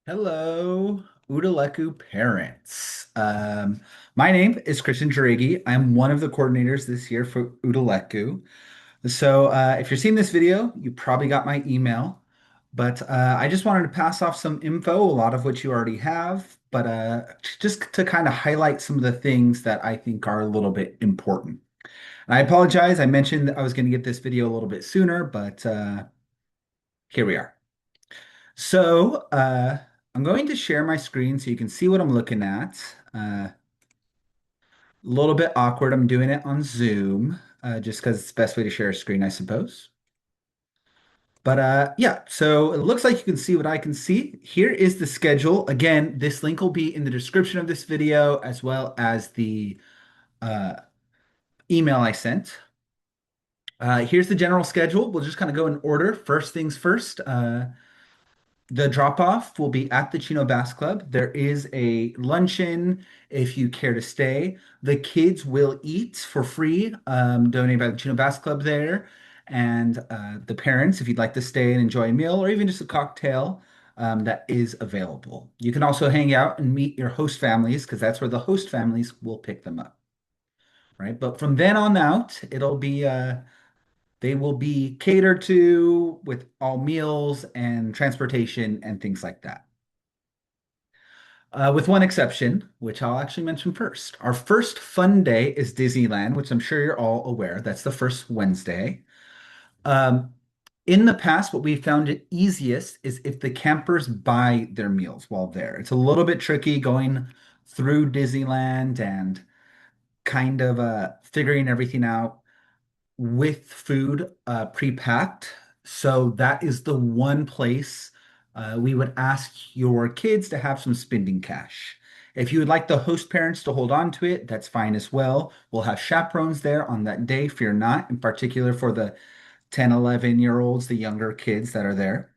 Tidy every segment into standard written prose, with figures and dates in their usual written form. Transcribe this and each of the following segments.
Hello, Udaleku parents. My name is Christian Jaureguy. I'm one of the coordinators this year for Udaleku. If you're seeing this video, you probably got my email, but I just wanted to pass off some info, a lot of which you already have, but just to kind of highlight some of the things that I think are a little bit important. And I apologize, I mentioned that I was going to get this video a little bit sooner, but here we are. So, uh, I'm going to share my screen so you can see what I'm looking at. A little bit awkward. I'm doing it on Zoom, just because it's the best way to share a screen, I suppose. But yeah, so it looks like you can see what I can see. Here is the schedule. Again, this link will be in the description of this video as well as the uh, email I sent. Here's the general schedule. We'll just kind of go in order. First things first. The drop off will be at the Chino Bass Club. There is a luncheon if you care to stay. The kids will eat for free, donated by the Chino Bass Club there. And the parents, if you'd like to stay and enjoy a meal or even just a cocktail, that is available. You can also hang out and meet your host families because that's where the host families will pick them up, right? But from then on out, they will be catered to with all meals and transportation and things like that. With one exception, which I'll actually mention first. Our first fun day is Disneyland, which I'm sure you're all aware. That's the first Wednesday. Um, in the past, what we found it easiest is if the campers buy their meals while there. It's a little bit tricky going through Disneyland and kind of figuring everything out with food pre-packed. So that is the one place we would ask your kids to have some spending cash. If you would like the host parents to hold on to it, that's fine as well. We'll have chaperones there on that day, fear not, in particular for the 10, 11-year-olds, the younger kids that are there.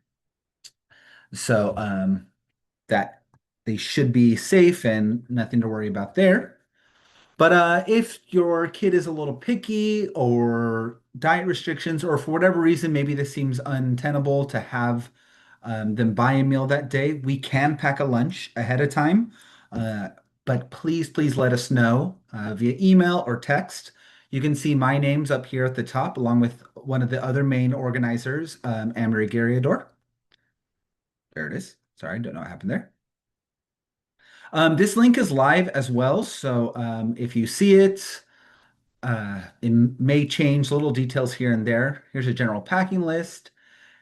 So that they should be safe and nothing to worry about there. But if your kid is a little picky or diet restrictions, or for whatever reason, maybe this seems untenable to have them buy a meal that day, we can pack a lunch ahead of time. Uh, but please, please let us know via email or text. You can see my name's up here at the top, along with one of the other main organizers, Marie Gariador. There it is. Sorry, don't know what happened there. This link is live as well, so if you see it, it may change little details here and there. Here's a general packing list,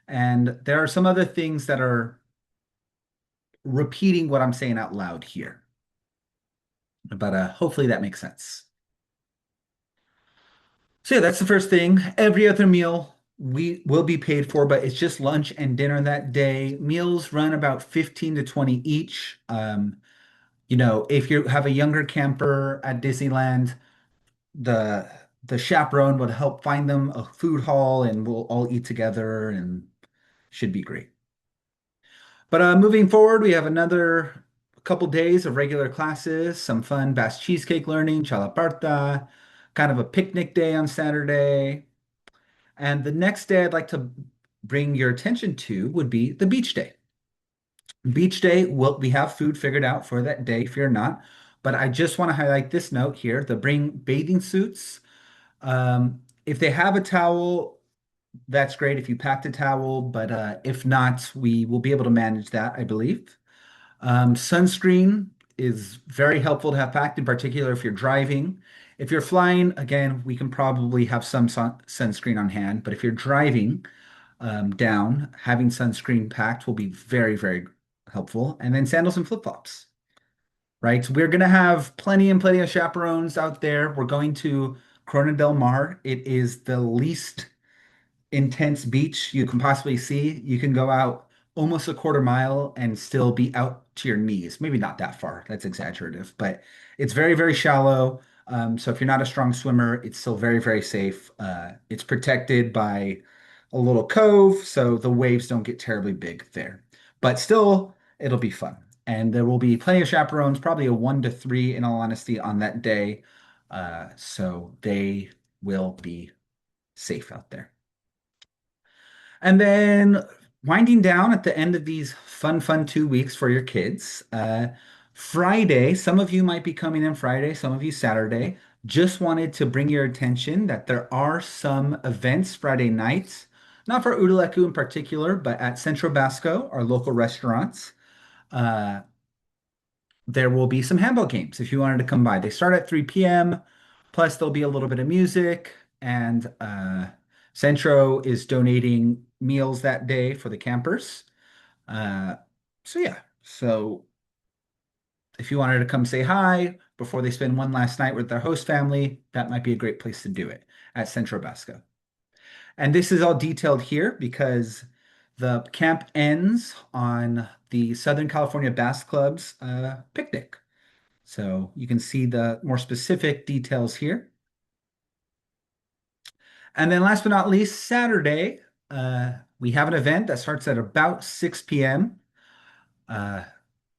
and there are some other things that are repeating what I'm saying out loud here. But hopefully that makes sense. So yeah, that's the first thing. Every other meal we will be paid for, but it's just lunch and dinner that day. Meals run about 15 to 20 each. If you have a younger camper at Disneyland, the the chaperone would help find them a food hall and we'll all eat together and should be great. But moving forward, we have another couple days of regular classes, some fun Basque cheesecake learning, chalaparta, kind of a picnic day on Saturday. And the next day I'd like to bring your attention to would be the beach day. Beach day, we have food figured out for that day, fear not. But I just want to highlight this note here, the bring bathing suits. If they have a towel, that's great if you packed a towel, but if not, we will be able to manage that, I believe. Sunscreen is very helpful to have packed, in particular if you're driving. If you're flying, again, we can probably have some sunscreen on hand, but if you're driving down, having sunscreen packed will be very, very helpful. And then sandals and flip-flops, right? So we're going to have plenty and plenty of chaperones out there. We're going to Corona del Mar. It is the least intense beach you can possibly see. You can go out almost a quarter mile and still be out to your knees. Maybe not that far. That's exaggerative, but it's very, very shallow. So if you're not a strong swimmer, it's still very, very safe. It's protected by a little cove, so the waves don't get terribly big there. But still, it'll be fun. And there will be plenty of chaperones, probably a 1 to 3 in all honesty on that day. So they will be safe out there. And then winding down at the end of these fun 2 weeks for your kids. Friday, some of you might be coming in Friday, some of you Saturday. Just wanted to bring your attention that there are some events Friday nights, not for Udaleku in particular, but at Centro Basco, our local restaurants. Uh, there will be some handball games if you wanted to come by. They start at 3 p.m. Plus, there'll be a little bit of music, and Centro is donating meals that day for the campers. Uh, so yeah, so if you wanted to come say hi before they spend one last night with their host family, that might be a great place to do it at Centro Basco. And this is all detailed here because the camp ends on the Southern California Bass Club's picnic. So you can see the more specific details here. And then last but not least, Saturday, we have an event that starts at about 6 p.m. Uh,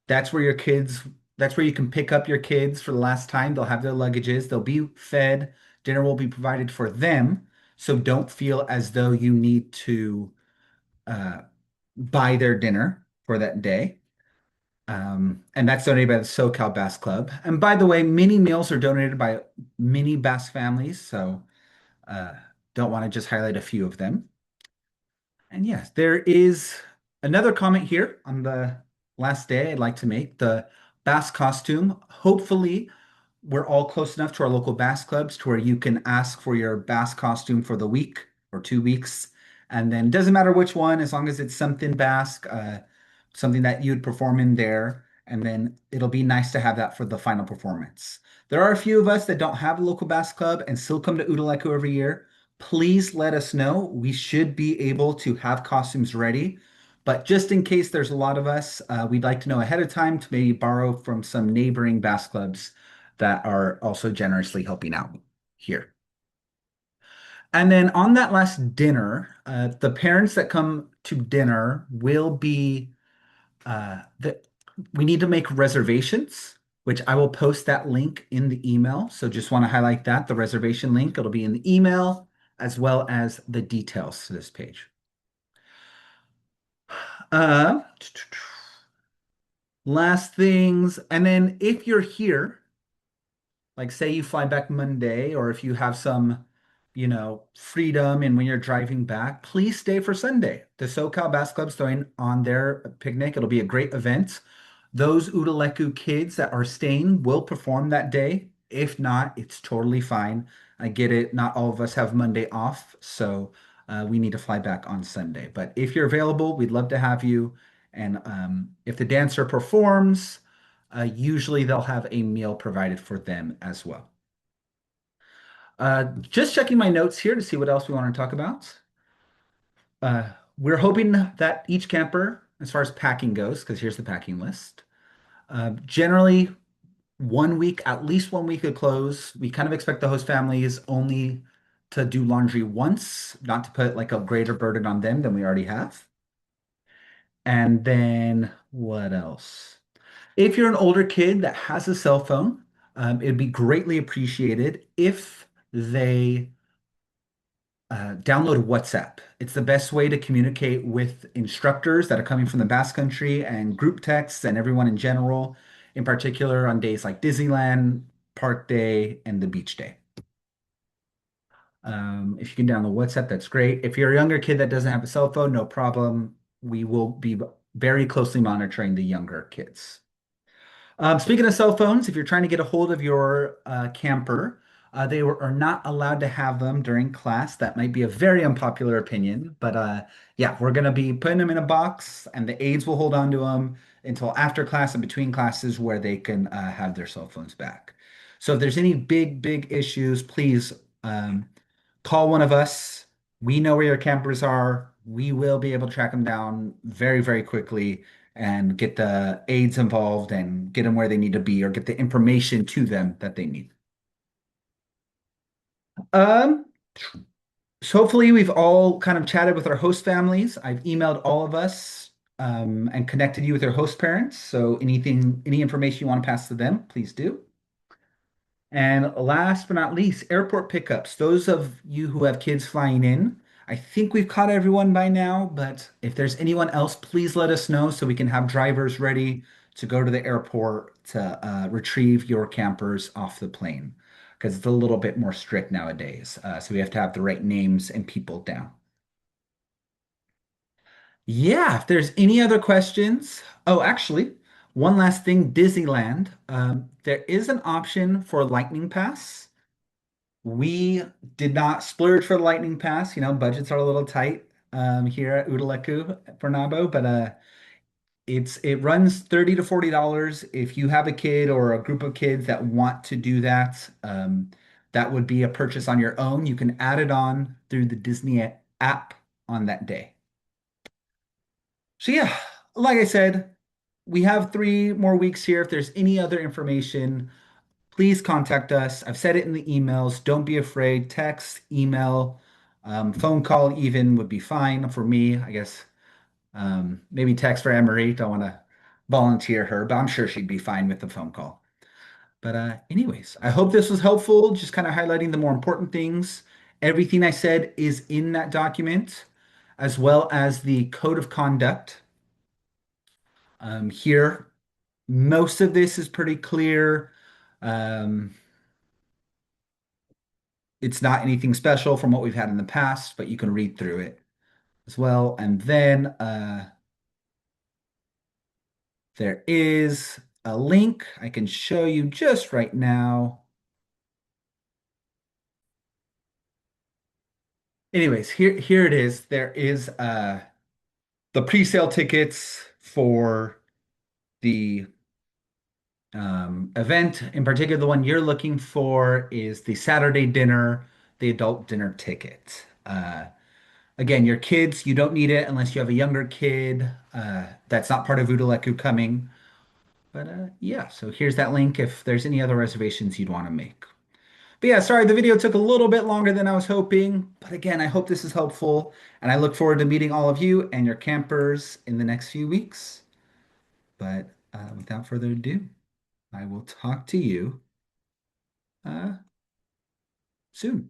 that's where your kids, that's where you can pick up your kids for the last time. They'll have their luggages, they'll be fed, dinner will be provided for them. So don't feel as though you need to uh, buy their dinner for that day. And that's donated by the SoCal Bass Club. And by the way, mini meals are donated by many Bass families. So uh, don't want to just highlight a few of them. And yes, there is another comment here on the last day I'd like to make. The bass costume. Hopefully, we're all close enough to our local bass clubs to where you can ask for your bass costume for the week or 2 weeks. And then it doesn't matter which one, as long as it's something Basque, something that you'd perform in there. And then it'll be nice to have that for the final performance. There are a few of us that don't have a local bass club and still come to Udaleku every year. Please let us know. We should be able to have costumes ready. But just in case there's a lot of us, we'd like to know ahead of time to maybe borrow from some neighboring bass clubs that are also generously helping out here. And then on that last dinner, the parents that come to dinner will be we need to make reservations, which I will post that link in the email. So just want to highlight that, the reservation link, it'll be in the email as well as the details to this page. Uh, Last things, and then if you're here, like say you fly back Monday, or if you have some, freedom and when you're driving back, please stay for Sunday. The SoCal Bass Club's throwing on their picnic. It'll be a great event. Those Udaleku kids that are staying will perform that day. If not, it's totally fine. I get it. Not all of us have Monday off, so we need to fly back on Sunday. But if you're available, we'd love to have you. And if the dancer performs, usually they'll have a meal provided for them as well. Just checking my notes here to see what else we want to talk about. Uh, we're hoping that each camper, as far as packing goes, because here's the packing list. Generally, one week, at least one week of clothes. We kind of expect the host families only to do laundry once, not to put like a greater burden on them than we already have. And then what else? If you're an older kid that has a cell phone, it'd be greatly appreciated if they download WhatsApp. It's the best way to communicate with instructors that are coming from the Basque Country and group texts and everyone in general, in particular on days like Disneyland, Park Day, and the Beach Day. If you can download WhatsApp, that's great. If you're a younger kid that doesn't have a cell phone, no problem. We will be very closely monitoring the younger kids. Speaking of cell phones, if you're trying to get a hold of your camper, are not allowed to have them during class. That might be a very unpopular opinion, but yeah, we're going to be putting them in a box, and the aides will hold on to them until after class and between classes where they can have their cell phones back. So if there's any big issues, please call one of us. We know where your campers are. We will be able to track them down very quickly and get the aides involved and get them where they need to be or get the information to them that they need. Um, so hopefully we've all kind of chatted with our host families. I've emailed all of us and connected you with your host parents. So any information you want to pass to them, please do. And last but not least, airport pickups. Those of you who have kids flying in, I think we've caught everyone by now, but if there's anyone else, please let us know so we can have drivers ready to go to the airport to retrieve your campers off the plane because it's a little bit more strict nowadays. So we have to have the right names and people down. Yeah, if there's any other questions. Oh, actually, one last thing, Disneyland. There is an option for Lightning Pass. We did not splurge for the Lightning Pass. Budgets are a little tight here at Udaleku for Nabo, but it runs $30 to $40 if you have a kid or a group of kids that want to do that. That would be a purchase on your own. You can add it on through the Disney app on that day. So yeah, like I said, we have 3 more weeks here. If there's any other information, please contact us. I've said it in the emails. Don't be afraid. Text, email, phone call even would be fine for me. I guess maybe text for Emery. Don't want to volunteer her, but I'm sure she'd be fine with the phone call. But anyways, I hope this was helpful. Just kind of highlighting the more important things. Everything I said is in that document, as well as the code of conduct. Here, most of this is pretty clear. Um, it's not anything special from what we've had in the past, but you can read through it as well. And then there is a link I can show you just right now. Anyways, here it is. There is the pre-sale tickets for the event. In particular, the one you're looking for is the Saturday dinner, the adult dinner ticket. Again, your kids, you don't need it unless you have a younger kid. That's not part of Udaleku coming. But yeah, so here's that link if there's any other reservations you'd want to make. But yeah, sorry, the video took a little bit longer than I was hoping. But again, I hope this is helpful. And I look forward to meeting all of you and your campers in the next few weeks. But without further ado, I will talk to you uh, soon.